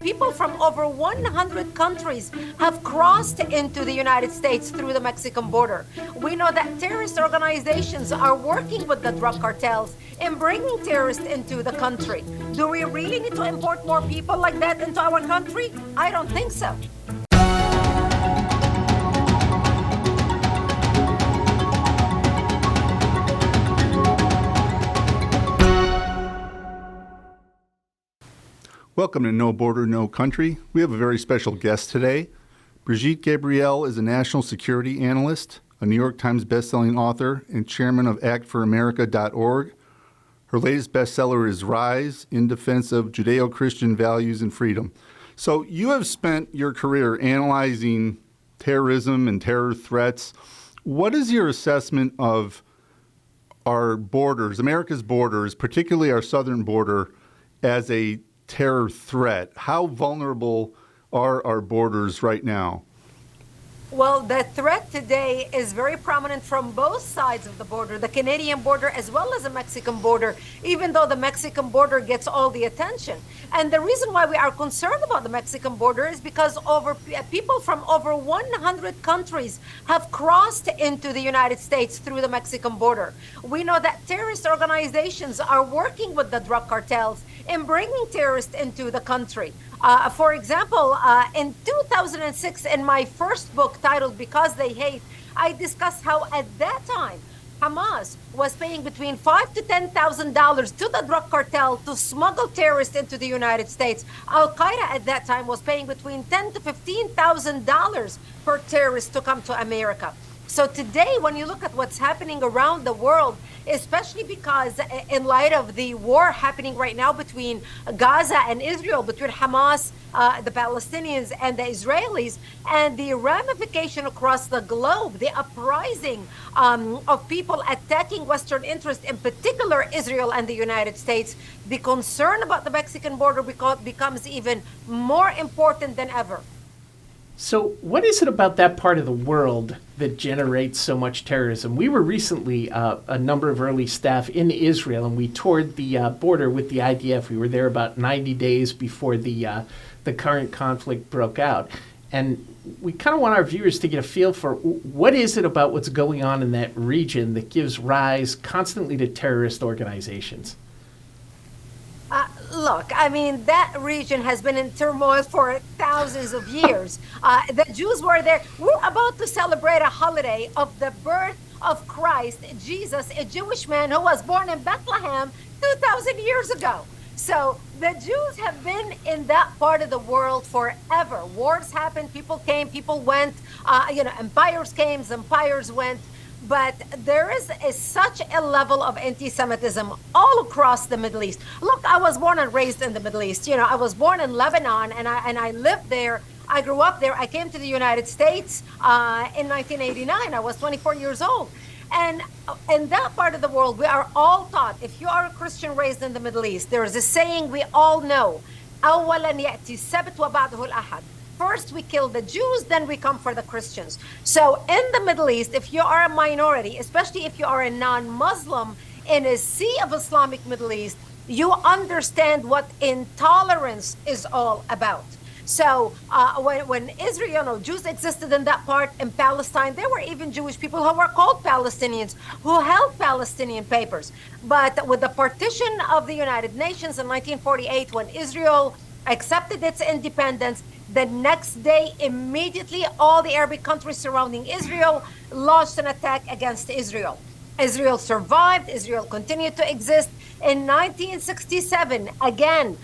people from over 100 countries have crossed into the United States through the Mexican border. We know that terrorist organizations are working with the drug cartels in bringing terrorists into the country. Do we really need to import more people like that into our country? I don't think so. Welcome to No Border, No Country. We have a very special guest today. Brigitte Gabriel is a national security analyst, a New York Times bestselling author, and chairman of actforamerica.org. Her latest bestseller is Rise, in Defense of Judeo-Christian Values and Freedom. So you have spent your career analyzing terrorism and terror threats. What is your assessment of our borders, America's borders, particularly our southern border, as a terror threat? How vulnerable are our borders right now? Well, the threat today is very prominent from both sides of the border, the Canadian border as well as the Mexican border, even though the Mexican border gets all the attention. And the reason why we are concerned about the Mexican border is because people from over 100 countries have crossed into the United States through the Mexican border. We know that terrorist organizations are working with the drug cartels in bringing terrorists into the country. For example, in 2006, in my first book titled Because They Hate, I discussed how at that time, Hamas was paying between $5,000 to $10,000 to the drug cartel to smuggle terrorists into the United States. Al-Qaeda at that time was paying between $10,000 to $15,000 per terrorist to come to America. So today, when you look at what's happening around the world, especially because in light of the war happening right now between Gaza and Israel, between Hamas, the Palestinians and the Israelis, and the ramification across the globe, the uprising of people attacking Western interests, in particular Israel and the United States, the concern about the Mexican border becomes even more important than ever. So what is it about that part of the world that generates so much terrorism? We were recently, a number of early staff in Israel, and we toured the border with the IDF. We were there about 90 days before the current conflict broke out. And we kind of want our viewers to get a feel for what is it about what's going on in that region that gives rise constantly to terrorist organizations? Look, I mean, that region has been in turmoil for thousands of years. The Jews were there. We're about to celebrate a holiday of the birth of Christ, Jesus, a Jewish man who was born in Bethlehem 2,000 years ago. So the Jews have been in that part of the world forever. Wars happened, people came, people went, empires came, empires went. But there is such a level of anti-Semitism all across the Middle East. Look, I was born and raised in the Middle East. I was born in Lebanon, and I lived there. I grew up there. I came to the United States in 1989. I was 24 years old. And in that part of the world, we are all taught, if you are a Christian raised in the Middle East, there is a saying we all know, أولاً يأتي السبت وبعده الأحد. First, we kill the Jews, then we come for the Christians. So in the Middle East, if you are a minority, especially if you are a non-Muslim in a sea of Islamic Middle East, you understand what intolerance is all about. So when Israel, Jews existed in that part in Palestine, there were even Jewish people who were called Palestinians, who held Palestinian papers. But with the partition of the United Nations in 1948, when Israel accepted its independence, the next day, immediately, all the Arabic countries surrounding Israel launched an attack against Israel. Israel survived. Israel continued to exist. In 1967, again,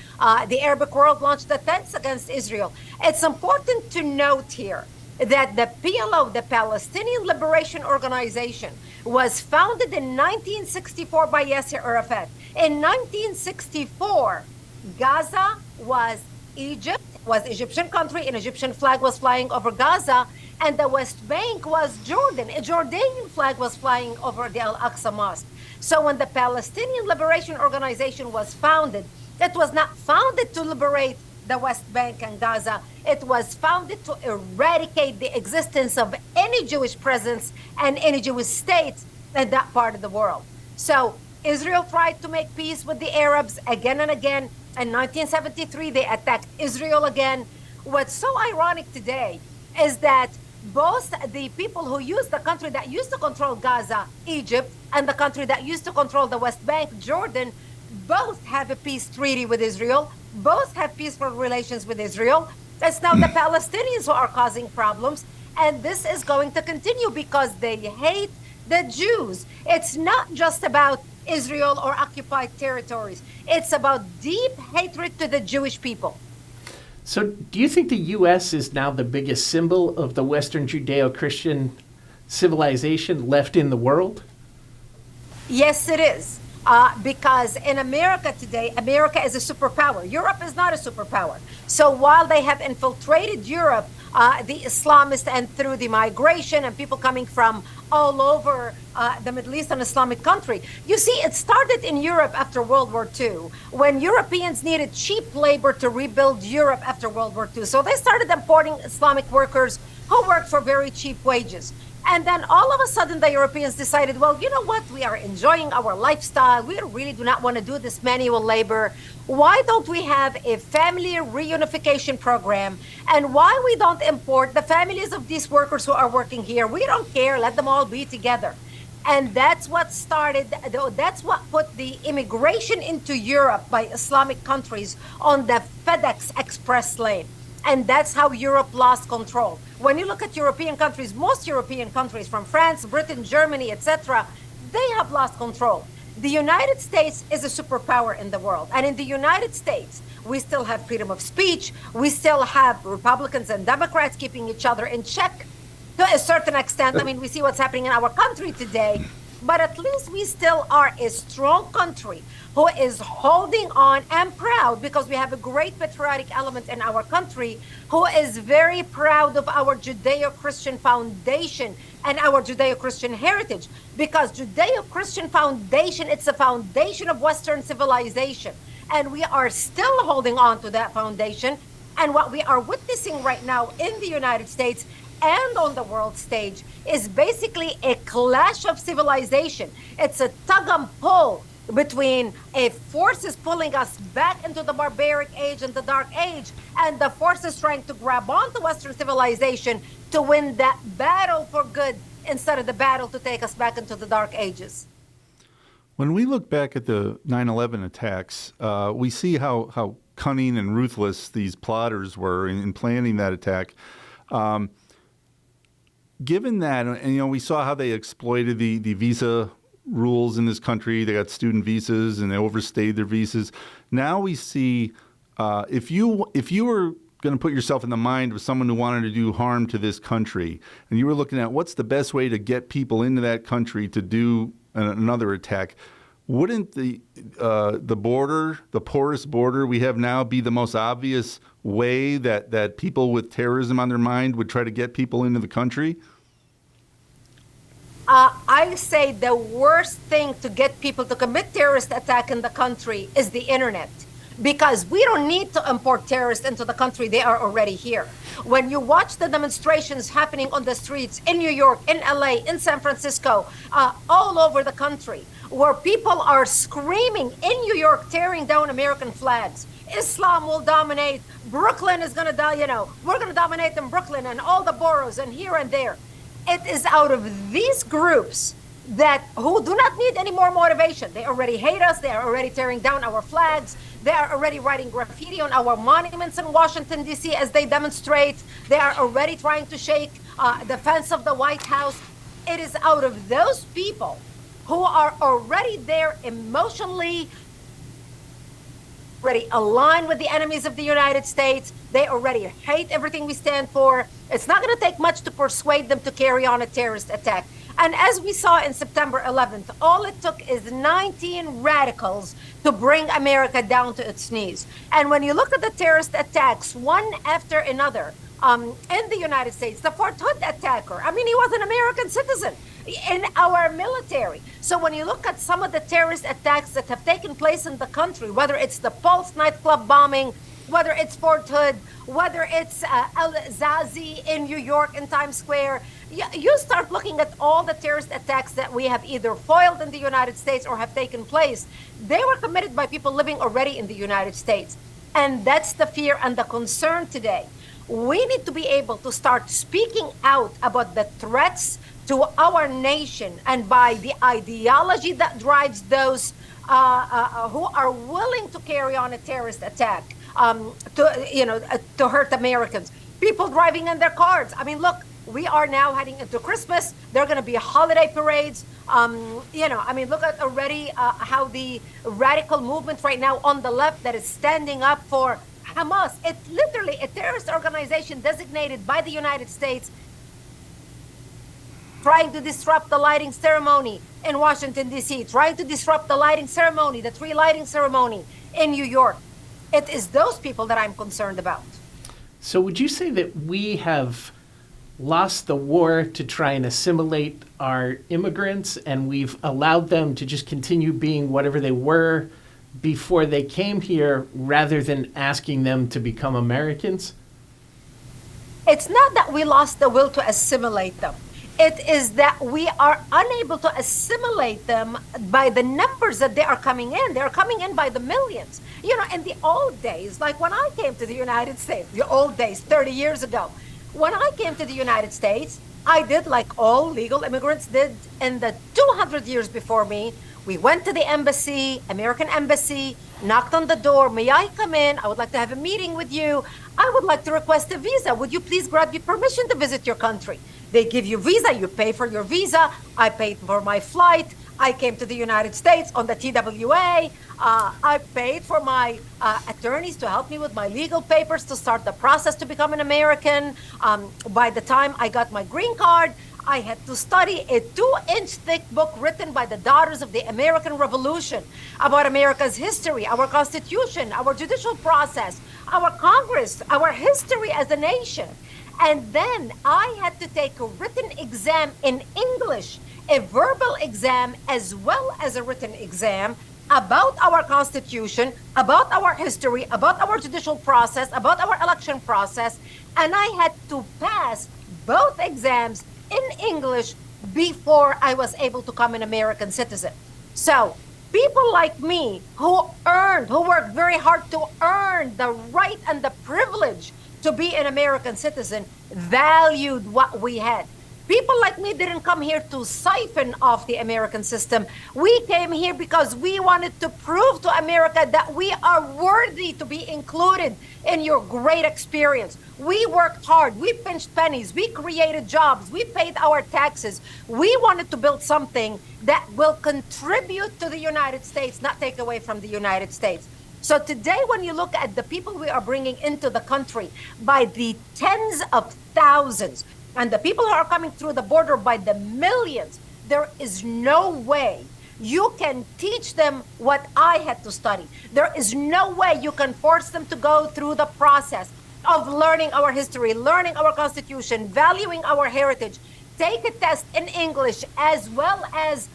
the Arabic world launched attacks against Israel. It's important to note here that the PLO, the Palestinian Liberation Organization, was founded in 1964 by Yasser Arafat. In 1964, Gaza was Egypt, was Egyptian country, an Egyptian flag was flying over Gaza, and the West Bank was Jordan. A Jordanian flag was flying over the Al-Aqsa Mosque. So when the Palestinian Liberation Organization was founded, it was not founded to liberate the West Bank and Gaza. It was founded to eradicate the existence of any Jewish presence and any Jewish state in that part of the world. So Israel tried to make peace with the Arabs again and again. In 1973, they attacked Israel again. What's so ironic today is that both the people who use the country that used to control Gaza, Egypt, and the country that used to control the West Bank, Jordan, both have a peace treaty with Israel, both have peaceful relations with Israel. It's now the Palestinians who are causing problems, and this is going to continue because they hate the Jews. It's not just about Israel or occupied territories. It's about deep hatred to the Jewish people. So do you think the U.S. is now the biggest symbol of the Western Judeo-Christian civilization left in the world? Yes, it is. Because in America today, America is a superpower. Europe is not a superpower. So while they have infiltrated Europe, the Islamists, and through the migration and people coming from all over the Middle East and Islamic country, you see, it started in Europe after World War II, when Europeans needed cheap labor to rebuild Europe after World War II. So they started importing Islamic workers who worked for very cheap wages. And then all of a sudden, the Europeans decided, well, you know what? We are enjoying our lifestyle. We really do not want to do this manual labor. Why don't we have a family reunification program? And why we don't import the families of these workers who are working here? We don't care. Let them all be together. And that's what started, that's what put the immigration into Europe by Islamic countries on the FedEx Express lane. And that's how Europe lost control. When you look at European countries, most European countries from France, Britain, Germany, etc., they have lost control. The United States is a superpower in the world. And in the United States, we still have freedom of speech. We still have Republicans and Democrats keeping each other in check to a certain extent. I mean, we see what's happening in our country today. But at least we still are a strong country who is holding on and proud, because we have a great patriotic element in our country, who is very proud of our Judeo-Christian foundation and our Judeo-Christian heritage. Because Judeo-Christian foundation, it's a foundation of Western civilization. And we are still holding on to that foundation. And what we are witnessing right now in the United States and on the world stage is basically a clash of civilization. It's a tug and pull between a forces pulling us back into the barbaric age and the dark age, and the forces trying to grab onto Western civilization to win that battle for good instead of the battle to take us back into the dark ages. When we look back at the 9/11 attacks, we see how cunning and ruthless these plotters were in planning that attack. Given that, and we saw how they exploited the visa rules in this country. They got student visas and they overstayed their visas. Now we see if you were going to put yourself in the mind of someone who wanted to do harm to this country, and you were looking at what's the best way to get people into that country to do another attack, wouldn't the border, the porous border we have now, be the most obvious way that people with terrorism on their mind would try to get people into the country? I say the worst thing to get people to commit terrorist attack in the country is the internet. Because we don't need to import terrorists into the country. They are already here. When you watch the demonstrations happening on the streets in New York, in LA, in San Francisco, all over the country, where people are screaming in New York, tearing down American flags. Islam will dominate. Brooklyn is going to die, we're going to dominate in Brooklyn and all the boroughs and here and there. It is out of these groups who do not need any more motivation. They already hate us. They are already tearing down our flags. They are already writing graffiti on our monuments in Washington, D.C. as they demonstrate. They are already trying to shake the fence of the White House. It is out of those people who are already there emotionally, already aligned with the enemies of the United States. They already hate everything we stand for. It's not going to take much to persuade them to carry on a terrorist attack. And as we saw in September 11th, all it took is 19 radicals to bring America down to its knees. And when you look at the terrorist attacks, one after another, in the United States, the Fort Hood attacker, he was an American citizen in our military. So when you look at some of the terrorist attacks that have taken place in the country, whether it's the Pulse nightclub bombing whether it's Fort Hood, whether it's El Zazi in New York in Times Square. You start looking at all the terrorist attacks that we have either foiled in the United States or have taken place. They were committed by people living already in the United States. And that's the fear and the concern today. We need to be able to start speaking out about the threats to our nation, and by the ideology that drives those who are willing to carry on a terrorist attack to hurt Americans. People driving in their cars. I mean, look, we are now heading into Christmas. There are going to be holiday parades. Look at already how the radical movement right now on the left that is standing up for Hamas. It's literally a terrorist organization designated by the United States, trying to disrupt the lighting ceremony in Washington, D.C., trying to disrupt the lighting ceremony, the tree lighting ceremony in New York. It is those people that I'm concerned about. So would you say that we have lost the war to try and assimilate our immigrants, and we've allowed them to just continue being whatever they were before they came here, rather than asking them to become Americans? It's not that we lost the will to assimilate them. It is that we are unable to assimilate them by the numbers that they are coming in. They're coming in by the millions. In the old days, like when I came to the United States, the old days, 30 years ago, when I came to the United States, I did like all legal immigrants did in the 200 years before me. We went to the embassy, American embassy, knocked on the door. May I come in? I would like to have a meeting with you. I would like to request a visa. Would you please grant me permission to visit your country? They give you visa. You pay for your visa. I paid for my flight. I came to the United States on the TWA. I paid for my attorneys to help me with my legal papers to start the process to become an American. By the time I got my green card, I had to study a 2-inch thick book written by the daughters of the American Revolution about America's history, our Constitution, our judicial process, our Congress, our history as a nation. And then I had to take a written exam in English, a verbal exam as well as a written exam about our Constitution, about our history, about our judicial process, about our election process. And I had to pass both exams in English before I was able to become an American citizen. So people like me who worked very hard to earn the right and the privilege to be an American citizen, valued what we had. People like me didn't come here to siphon off the American system. We came here because we wanted to prove to America that we are worthy to be included in your great experience. We worked hard. We pinched pennies. We created jobs. We paid our taxes. We wanted to build something that will contribute to the United States, not take away from the United States. So today, when you look at the people we are bringing into the country by the tens of thousands, and the people who are coming through the border by the millions, there is no way you can teach them what I had to study. There is no way you can force them to go through the process of learning our history, learning our Constitution, valuing our heritage. Take a test in English as well as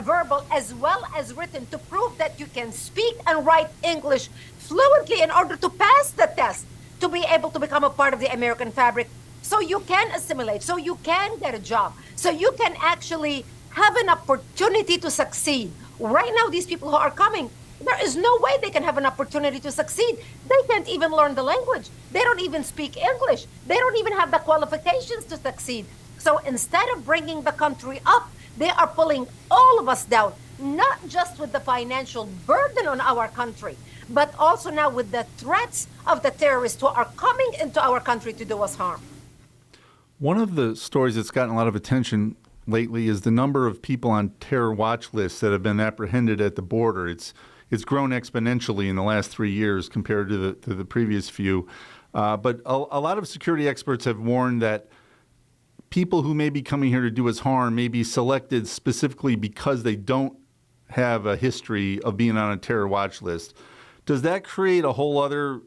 verbal, as well as written, to prove that you can speak and write English fluently in order to pass the test, to be able to become a part of the American fabric, so you can assimilate, so you can get a job, so you can actually have an opportunity to succeed. Right now, these people who are coming, there is no way they can have an opportunity to succeed. They can't even learn the language. They don't even speak English. They don't even have the qualifications to succeed. So instead of bringing the country up, they are pulling all of us down, not just with the financial burden on our country, but also now with the threats of the terrorists who are coming into our country to do us harm. One of the stories that's gotten a lot of attention lately is the number of people on terror watch lists that have been apprehended at the border. It's grown exponentially in the last 3 years compared to the previous few. But a lot of security experts have warned that people who may be coming here to do us harm may be selected specifically because they don't have a history of being on a terror watch list. Does that create a whole other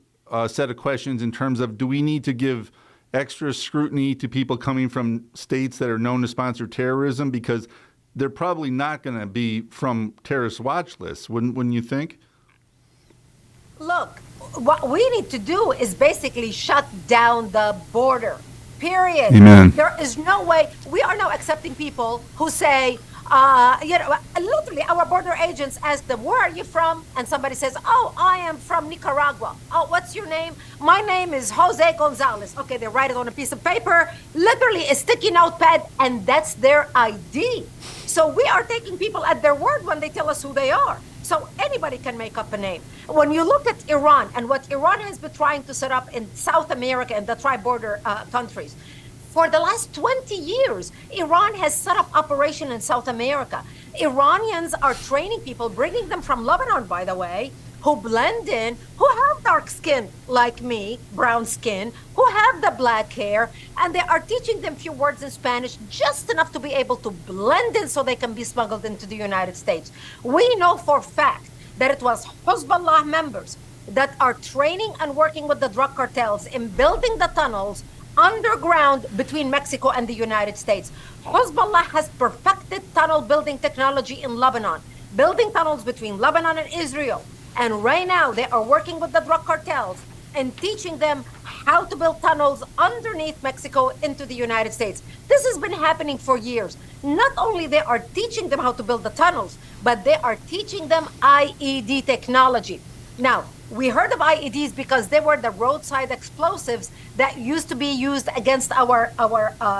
set of questions in terms of, do we need to give extra scrutiny to people coming from states that are known to sponsor terrorism, because they're probably not going to be from terrorist watch lists, wouldn't you think? Look, what we need to do is basically shut down the border. Period. Amen. There is no way. We are now accepting people who say, literally, our border agents ask them, "Where are you from?" And somebody says, "Oh, I am from Nicaragua." "Oh, what's your name?" "My name is Jose Gonzalez." Okay, they write it on a piece of paper, literally a sticky notepad, and that's their ID. So we are taking people at their word when they tell us who they are. So anybody can make up a name. When you look at Iran and what Iran has been trying to set up in South America and the tri-border countries, for the last 20 years, Iran has set up operation in South America. Iranians are training people, bringing them from Lebanon, by the way, who blend in, who have dark skin like me, brown skin, who have the black hair, and they are teaching them few words in Spanish, just enough to be able to blend in so they can be smuggled into the United States. We know for a fact that it was Hezbollah members that are training and working with the drug cartels in building the tunnels underground between Mexico and the United States. Hezbollah has perfected tunnel building technology in Lebanon, building tunnels between Lebanon and Israel. And right now they are working with the drug cartels and teaching them how to build tunnels underneath Mexico into the United States. This has been happening for years. Not only they are teaching them how to build the tunnels, but they are teaching them IED technology. Now, we heard of IEDs because they were the roadside explosives that used to be used against our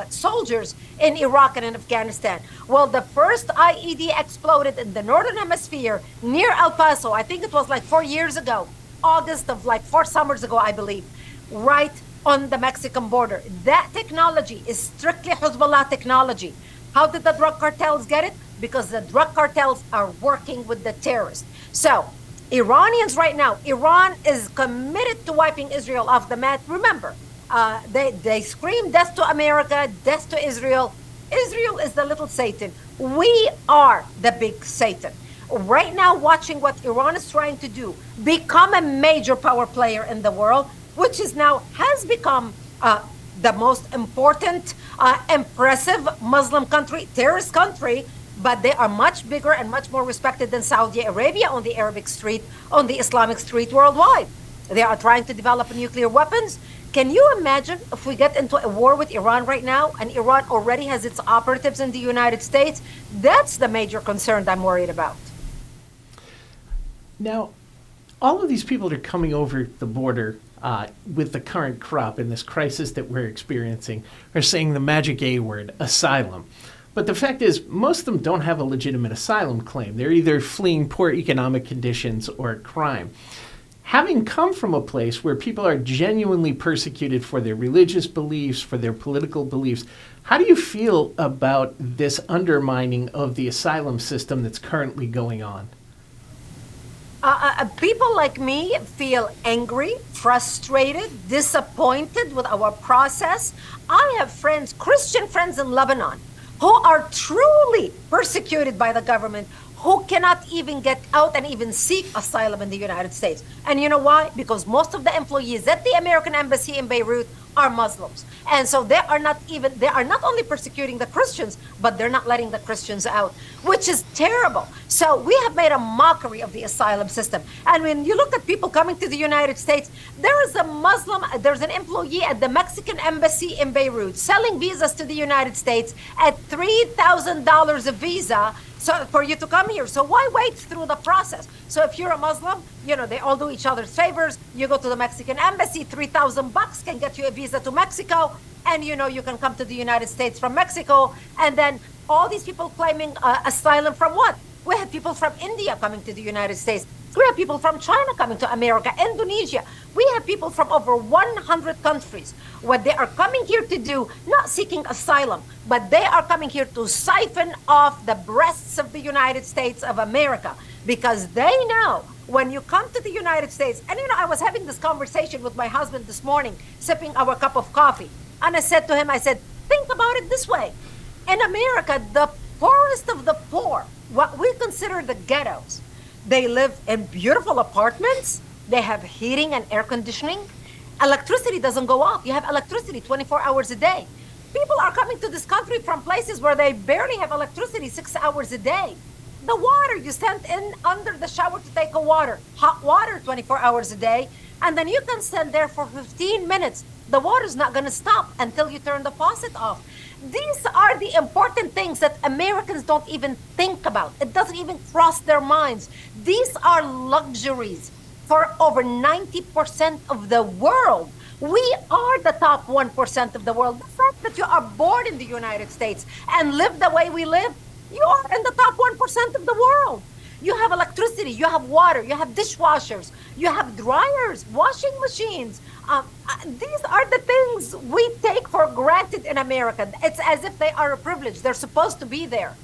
soldiers in Iraq and in Afghanistan. Well, the first IED exploded in the Northern Hemisphere near El Paso. I think it was like 4 years ago, August of like 4 summers ago, I believe, right on the Mexican border. That technology is strictly Hezbollah technology. How did the drug cartels get it? Because the drug cartels are working with the terrorists. So, Iranians right now, Iran is committed to wiping Israel off the map. Remember, they scream death to America, death to Israel. Israel is the little Satan. We are the big Satan. Right now, watching what Iran is trying to do, become a major power player in the world, which is now has become the most important, impressive Muslim country, terrorist country, but they are much bigger and much more respected than Saudi Arabia on the Arabic street, on the Islamic street worldwide. They are trying to develop nuclear weapons. Can you imagine if we get into a war with Iran right now and Iran already has its operatives in the United States? That's the major concern I'm worried about. Now, all of these people that are coming over the border with the current crop in this crisis that we're experiencing are saying the magic A word, asylum. But the fact is, most of them don't have a legitimate asylum claim. They're either fleeing poor economic conditions or crime. Having come from a place where people are genuinely persecuted for their religious beliefs, for their political beliefs, how do you feel about this undermining of the asylum system that's currently going on? People like me feel angry, frustrated, disappointed with our process. I have friends, Christian friends in Lebanon, who are truly persecuted by the government, who cannot even get out and even seek asylum in the United States. And you know why? Because most of the employees at the American Embassy in Beirut are Muslims. And so they are not only persecuting the Christians, but they're not letting the Christians out, which is terrible. So we have made a mockery of the asylum system. And when you look at people coming to the United States, there's an employee at the Mexican Embassy in Beirut selling visas to the United States at $3,000 a visa. So for you to come here. So why wait through the process? So if you're a Muslim, they all do each other's favors. You go to the Mexican embassy, $3,000 can get you a visa to Mexico. And you can come to the United States from Mexico. And then all these people claiming asylum from what? We have people from India coming to the United States. We have people from China coming to America, Indonesia. We have people from over 100 countries. What they are coming here to do, not seeking asylum, but they are coming here to siphon off the breasts of the United States of America, because they know when you come to the United States, and I was having this conversation with my husband this morning, sipping our cup of coffee, and I said to him, think about it this way. In America, the poorest of the poor, what we consider the ghettos, they live in beautiful apartments. They have heating and air conditioning. Electricity doesn't go off. You have electricity 24 hours a day. People are coming to this country from places where they barely have electricity 6 hours a day. The water, you stand in under the shower to take a water, hot water 24 hours a day. And then you can stand there for 15 minutes. The water's not going to stop until you turn the faucet off. These are the important things that Americans don't even think about. It doesn't even cross their minds. These are luxuries for over 90% of the world. We are the top 1% of the world. The fact that you are born in the United States and live the way we live, you are in the top 1% of the world. You have electricity, you have water, you have dishwashers, you have dryers, washing machines. These are the things we take for granted in America. It's as if they are a privilege. They're supposed to be there.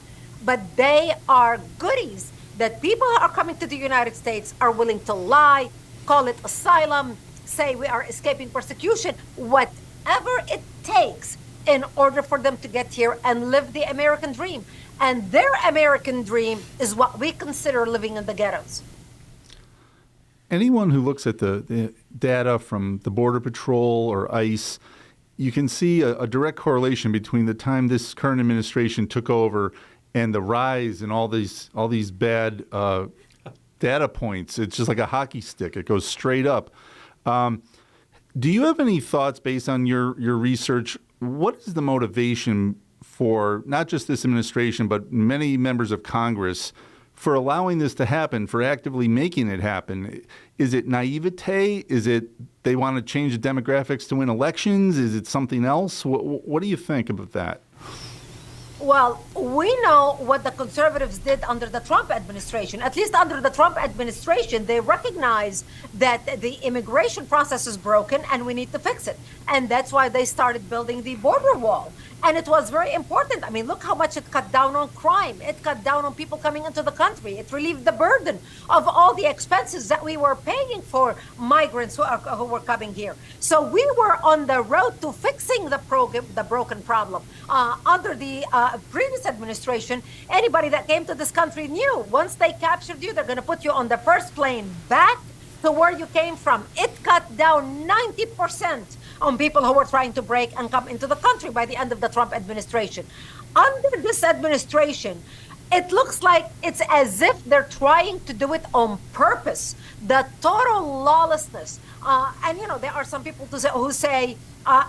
But they are goodies that people who are coming to the United States are willing to lie, call it asylum, say we are escaping persecution, whatever it takes in order for them to get here and live the American dream. And their American dream is what we consider living in the ghettos. Anyone who looks at the data from the Border Patrol or ICE, you can see a direct correlation between the time this current administration took over and the rise in all these bad data points. It's just like a hockey stick. It goes straight up. Do you have any thoughts based on your research? What is the motivation for not just this administration, but many members of Congress for allowing this to happen, for actively making it happen? Is it naivete? Is it they want to change the demographics to win elections? Is it something else? What do you think about that? Well, we know what the conservatives did under the Trump administration. At least under the Trump administration, they recognize that the immigration process is broken and we need to fix it. And that's why they started building the border wall. And it was very important. I mean, look how much it cut down on crime. It cut down on people coming into the country. It relieved the burden of all the expenses that we were paying for migrants who were coming here. So we were on the road to fixing the broken problem. Under the previous administration, anybody that came to this country knew once they captured you, they're going to put you on the first plane back to where you came from. It cut down 90% on people who were trying to break and come into the country by the end of the Trump administration. Under this administration, it looks like it's as if they're trying to do it on purpose. The total lawlessness. And, you know, there are some people who say,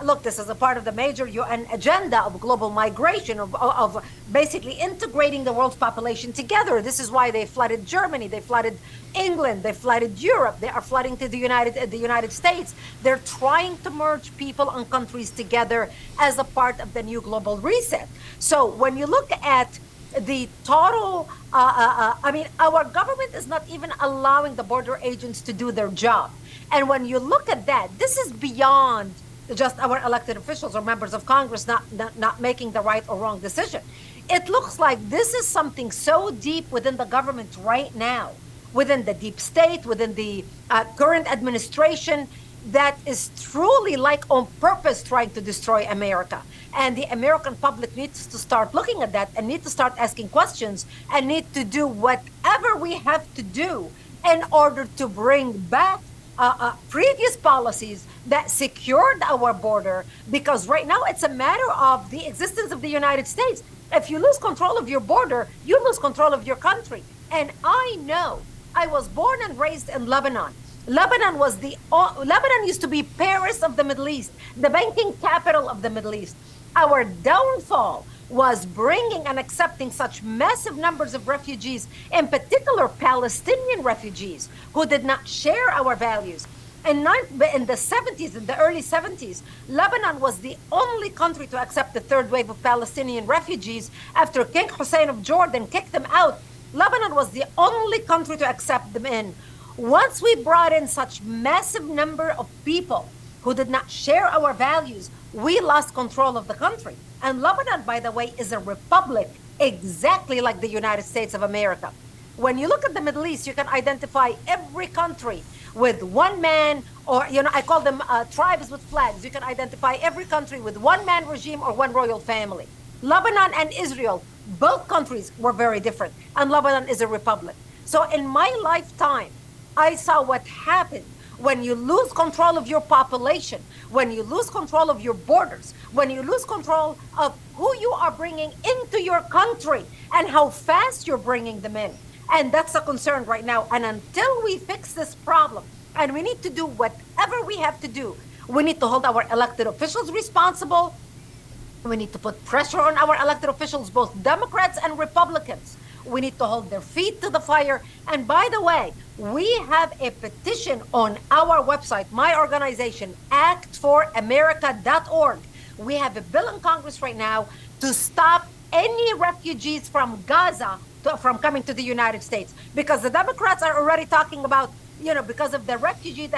look, this is a part of the major UN agenda of global migration, of basically integrating the world's population together. This is why they flooded Germany, they flooded England, they flooded Europe, they are flooding to the United States. They're trying to merge people and countries together as a part of the new global reset. So when you look at the total, I mean, our government is not even allowing the border agents to do their job. And when you look at that, this is beyond just our elected officials or members of Congress not making the right or wrong decision. It looks like this is something so deep within the government right now, within the deep state, within the current administration, that is truly like on purpose trying to destroy America. And the American public needs to start looking at that and need to start asking questions and need to do whatever we have to do in order to bring back previous policies that secured our border, because right now it's a matter of the existence of the United States. If you lose control of your border, you lose control of your country. And I know, I was born and raised in Lebanon. Lebanon used to be Paris of the Middle East, the banking capital of the Middle East. Our downfall was bringing and accepting such massive numbers of refugees, in particular Palestinian refugees, who did not share our values. In the 70s, in the early 70s, Lebanon was the only country to accept the third wave of Palestinian refugees after King Hussein of Jordan kicked them out. Lebanon was the only country to accept them in. Once we brought in such massive number of people who did not share our values, we lost control of the country. And Lebanon, by the way, is a republic, exactly like the United States of America. When you look at the Middle East, you can identify every country with one man, or, you know, I call them tribes with flags. You can identify every country with one man regime or one royal family. Lebanon and Israel, both countries were very different, and Lebanon is a republic. So in my lifetime, I saw what happened when you lose control of your population, when you lose control of your borders, when you lose control of who you are bringing into your country and how fast you're bringing them in. And that's a concern right now. And until we fix this problem, And we need to do whatever we have to do. We need to hold our elected officials responsible. We need to put pressure on our elected officials, both Democrats and Republicans. We need to hold their feet to the fire. And by the way, we have a petition on our website, my organization, actforamerica.org. We have a bill in Congress right now to stop any refugees from Gaza from coming to the United States, because the Democrats are already talking about, because of the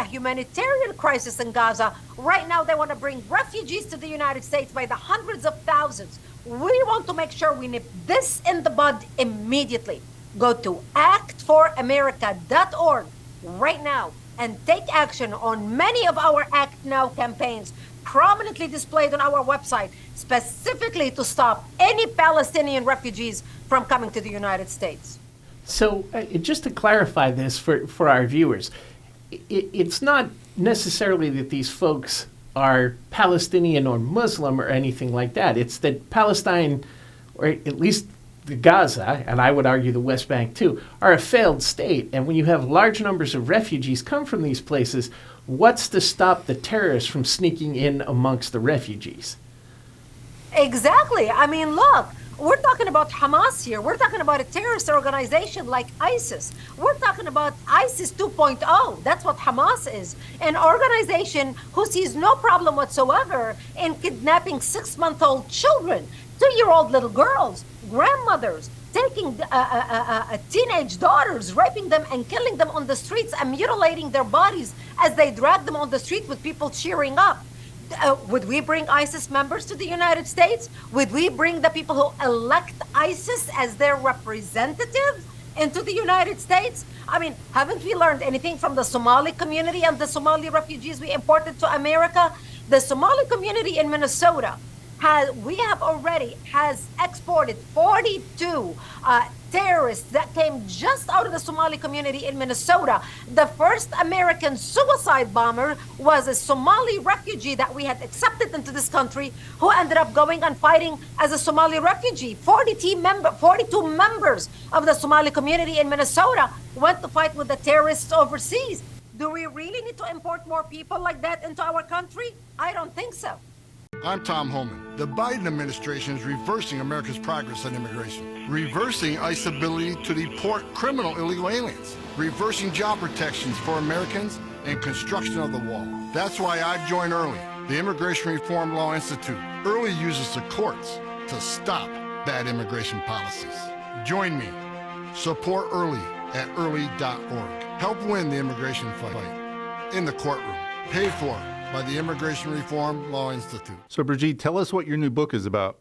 humanitarian crisis in Gaza, right now they want to bring refugees to the United States by the hundreds of thousands. We want to make sure we nip this in the bud immediately. Go to actforamerica.org right now and take action on many of our Act Now campaigns prominently displayed on our website, specifically to stop any Palestinian refugees from coming to the United States. So just to clarify this for our viewers, it's not necessarily that these folks are Palestinian or Muslim or anything like that. It's that Palestine, or at least the Gaza, and I would argue the West Bank too, are a failed state. And when you have large numbers of refugees come from these places, what's to stop the terrorists from sneaking in amongst the refugees? Exactly. I mean, look, we're talking about Hamas here. We're talking about a terrorist organization like ISIS. We're talking about ISIS 2.0. That's what Hamas is. An organization who sees no problem whatsoever in kidnapping 6-month-old children, 2-year-old little girls, grandmothers, taking teenage daughters, raping them and killing them on the streets and mutilating their bodies as they drag them on the street with people cheering up. Would we bring ISIS members to the United States? Would we bring the people who elect ISIS as their representatives into the United States? I mean, haven't we learned anything from the Somali community and the Somali refugees we imported to America? The Somali community in Minnesota has exported 42 terrorists that came just out of the Somali community in Minnesota. The first American suicide bomber was a Somali refugee that we had accepted into this country, who ended up going and fighting as a Somali refugee. 42 members of the Somali community in Minnesota went to fight with the terrorists overseas. Do we really need to import more people like that into our country? I don't think so. I'm Tom Homan. The Biden administration is reversing America's progress on immigration, reversing ICE's ability to deport criminal illegal aliens, reversing job protections for Americans, and construction of the wall. That's why I've joined EARLY, the Immigration Reform Law Institute. EARLY uses the courts to stop bad immigration policies. Join me. Support EARLY at early.org. Help win the immigration fight in the courtroom. Paid for by the Immigration Reform Law Institute. So, Brigitte, tell us what your new book is about.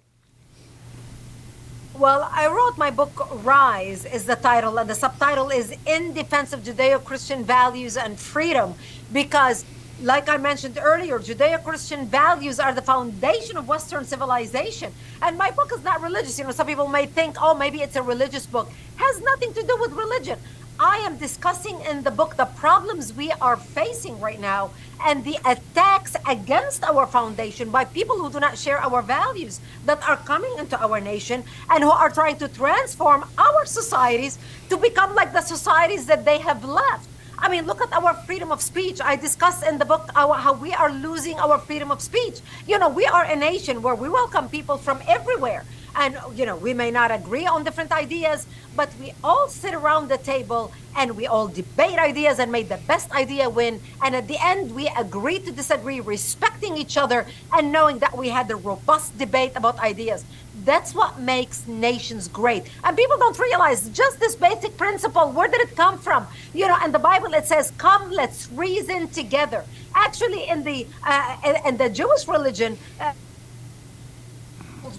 Well, I wrote my book, Rise is the title, and the subtitle is In Defense of Judeo-Christian Values and Freedom, because, like I mentioned earlier, Judeo-Christian values are the foundation of Western civilization. And my book is not religious. Some people may think, oh, maybe it's a religious book. It has nothing to do with religion. I am discussing in the book the problems we are facing right now and the attacks against our foundation by people who do not share our values that are coming into our nation and who are trying to transform our societies to become like the societies that they have left. I mean, look at our freedom of speech. I discuss in the book how we are losing our freedom of speech. We are a nation where we welcome people from everywhere. And, we may not agree on different ideas, but we all sit around the table and we all debate ideas and make the best idea win. And at the end, we agree to disagree, respecting each other and knowing that we had a robust debate about ideas. That's what makes nations great. And people don't realize just this basic principle. Where did it come from? In the Bible, it says, come, let's reason together. Actually, in the Jewish religion,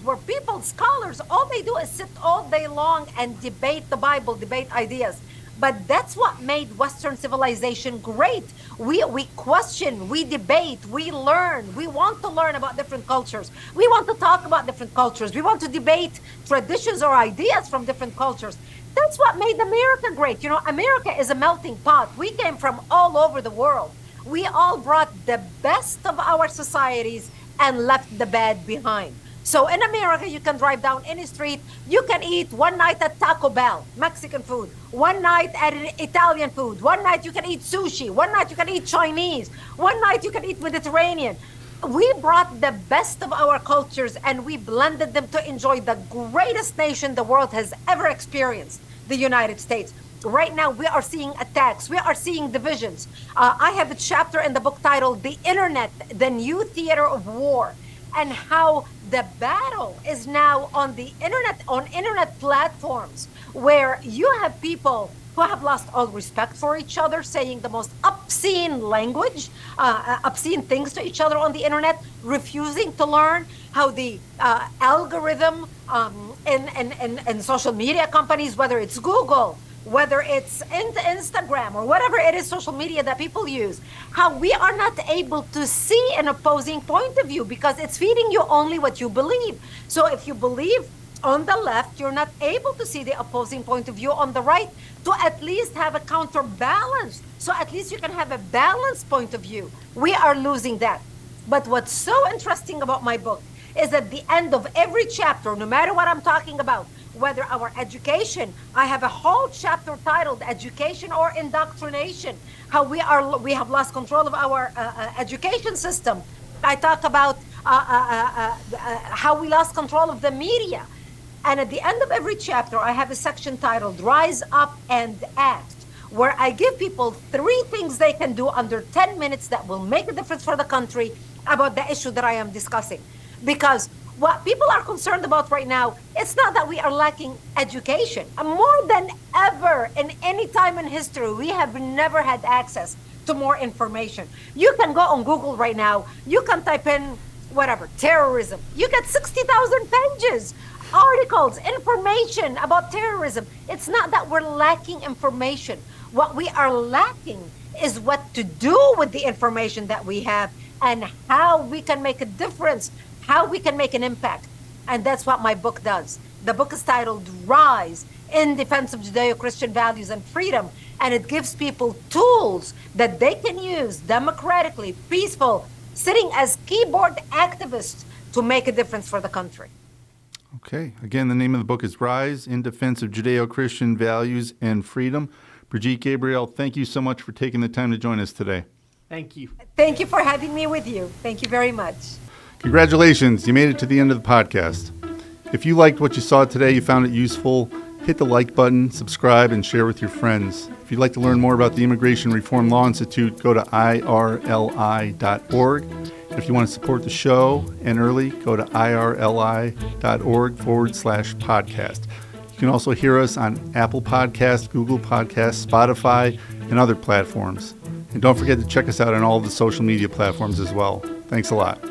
where people, scholars, all they do is sit all day long and debate the Bible, debate ideas. But that's what made Western civilization great. We question, we debate, we learn. We want to learn about different cultures. We want to talk about different cultures. We want to debate traditions or ideas from different cultures. That's what made America great. America is a melting pot. We came from all over the world. We all brought the best of our societies and left the bad behind. So in America, you can drive down any street. You can eat one night at Taco Bell, Mexican food. One night at Italian food. One night you can eat sushi. One night you can eat Chinese. One night you can eat Mediterranean. We brought the best of our cultures and we blended them to enjoy the greatest nation the world has ever experienced, the United States. Right now, we are seeing attacks. We are seeing divisions. I have a chapter in the book titled The Internet, the New Theater of War, and how the battle is now on the internet, on internet platforms, where you have people who have lost all respect for each other, saying the most obscene language, obscene things to each other on the internet, refusing to learn how the algorithm in social media companies, whether it's Google, whether it's Instagram or whatever it is, social media that people use, how we are not able to see an opposing point of view because it's feeding you only what you believe. So if you believe on the left, you're not able to see the opposing point of view on the right to at least have a counterbalance. So at least you can have a balanced point of view. We are losing that. But what's so interesting about my book is at the end of every chapter, no matter what I'm talking about, whether our education, I have a whole chapter titled Education or Indoctrination, how we have lost control of our education system. I talk about how we lost control of the media. And at the end of every chapter, I have a section titled Rise Up and Act, where I give people 3 things they can do under 10 minutes that will make a difference for the country about the issue that I am discussing. Because what people are concerned about right now, it's not that we are lacking education. More than ever in any time in history, we have never had access to more information. You can go on Google right now, you can type in whatever, terrorism. You get 60,000 pages, articles, information about terrorism. It's not that we're lacking information. What we are lacking is what to do with the information that we have and how we can make a difference, how we can make an impact. And that's what my book does. The book is titled Rise in Defense of Judeo-Christian Values and Freedom. And it gives people tools that they can use democratically, peaceful, sitting as keyboard activists to make a difference for the country. Okay. Again, the name of the book is Rise in Defense of Judeo-Christian Values and Freedom. Brigitte Gabriel, thank you so much for taking the time to join us today. Thank you. Thank you for having me with you. Thank you very much. Congratulations, you made it to the end of the podcast. If you liked what you saw today, you found it useful, hit the like button, subscribe, and share with your friends. If you'd like to learn more about the Immigration Reform Law Institute, go to irli.org. If you want to support the show and early, go to irli.org/podcast. You can also hear us on Apple Podcasts, Google Podcasts, Spotify, and other platforms. And don't forget to check us out on all of the social media platforms as well. Thanks a lot.